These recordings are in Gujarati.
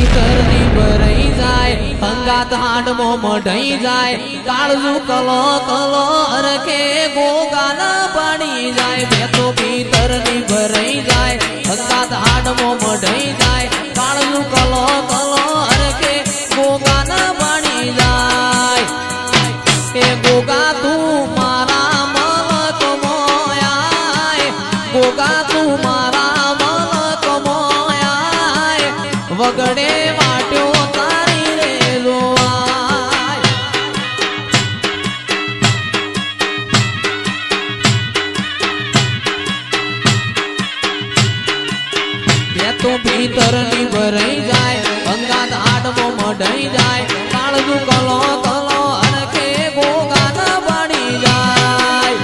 તરની ભરાઈ જાય અંગાત હાડમો મઢાઈ જાય કાળજુ કલો કલો અરખે ગોગાના પાડી જાય બે તો ભીતરની ભરાઈ જાય અંગાત હાડમો મઢાઈ જાય કાળજુ કલો કલો અરખે ગોગાના પાડી જાય એ ગોગા તું મારા મન કમોયાય ગોગા તું મારા મન કમોયાય વગડે વાટ્યો તારી રે જોવાય બે તો ભીતરની ભરાઈ જાય અંગાત હાડમો મઢાઈ જાય કાળજુ કલો કલો અરખે ગોગાના પાડી જાય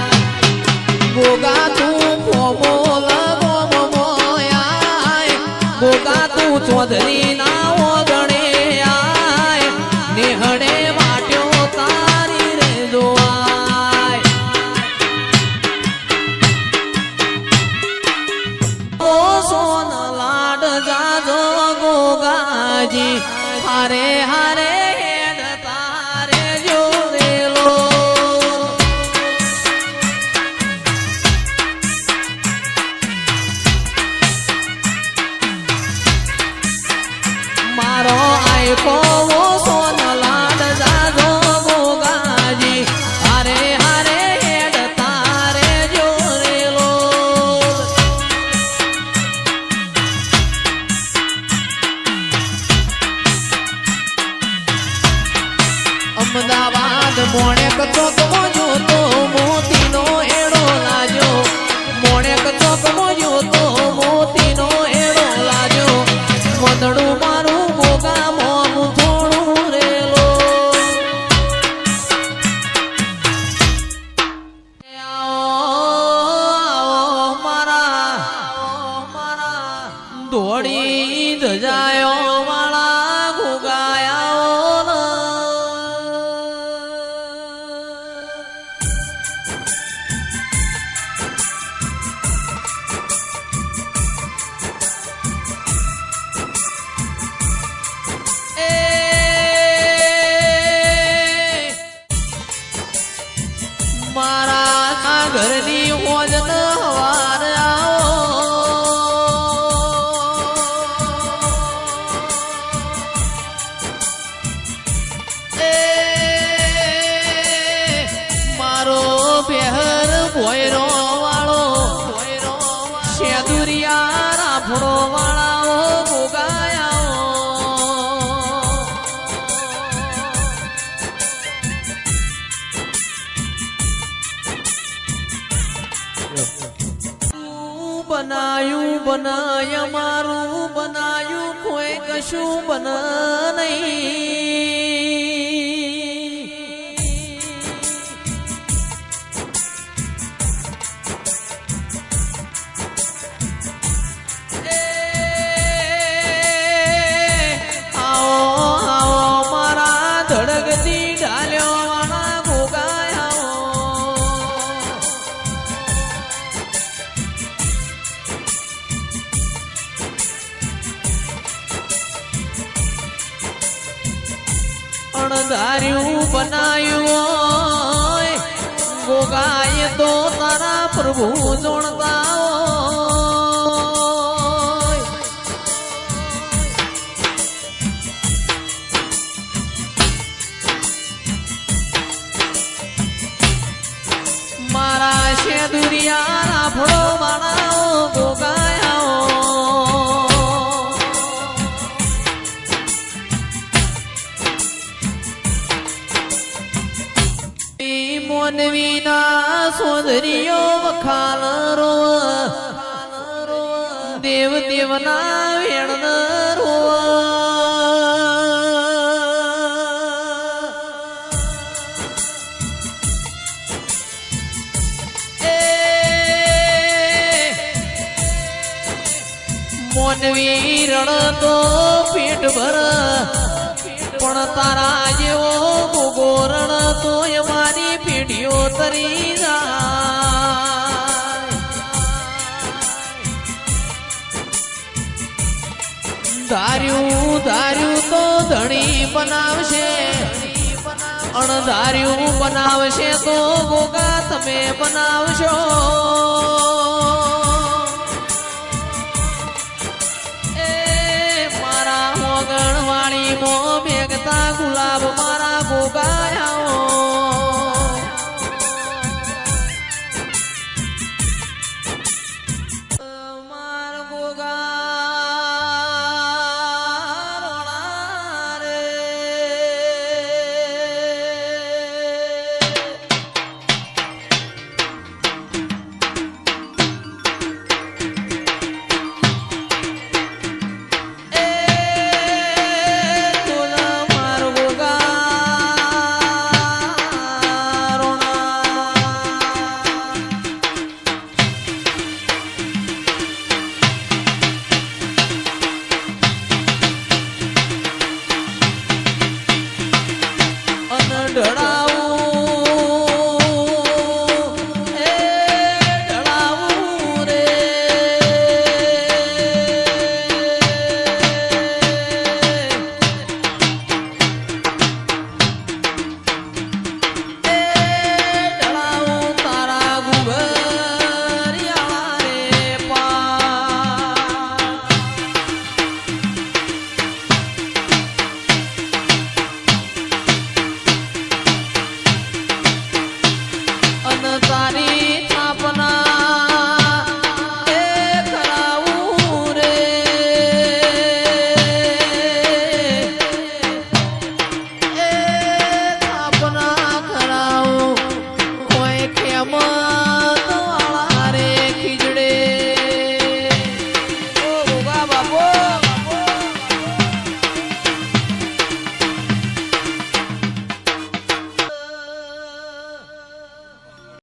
ગોગા તું ફોમોલ ગોમોયાય ગોગા તું ચૌધરી ના ઓગણે આય નેહડે વાટ્યો તારી રે જોવાય ઓ સોન લાડ જાજો ગોગાજી હારે હારે હેડ તારે જોરેલો મારો આયકો ઓ સોન લાડ જાજો ગોગાજી હારે હારે હેડ તારે જોરેલો અમદાવાદ મોણેક ચોકમાં જોતો મોતીનો એડો લાજો મોણેક ચોકમાં જોતો મોતીનો એડો લાજો વદડું મારું ગોગા મોનું થોડું રેલો આવો મારા દોડી ધજાયો માળા ગોગાયા મારા ઘરની હોજન હવાર મારો બેહર ભોયરો વાળો શેદુરિયા રાફડો વાળાઓ ગોગાયા બનાયું બનાય મારું બનાયું કોઈ કશું બન નહીં આવો આવો મારા ધડકતી ડાલ્યો વાળા ગોગાયા અણધાર્યું બનાયું ગોગાએ તો તારા પ્રભુ જોણતા મારા શેદુરિયા રાફડો વાળાઓ ગોગાયા મોનવીના સોદરીઓ વખાલ રો દેવ દેવના વેણ રો મોનવી રણ તો પેટ ભર પણ તારા જેવો ગોગોરણ તો મારી પેઢીઓ તરી જાય ધાર્યું ધાર્યું બનાવશે અણધાર્યું બનાવશે તો ગોગા તમે બનાવશો એ મારા મોગણ વાળી મો મેઘતા ગુલાબ મારા ગોગા આવો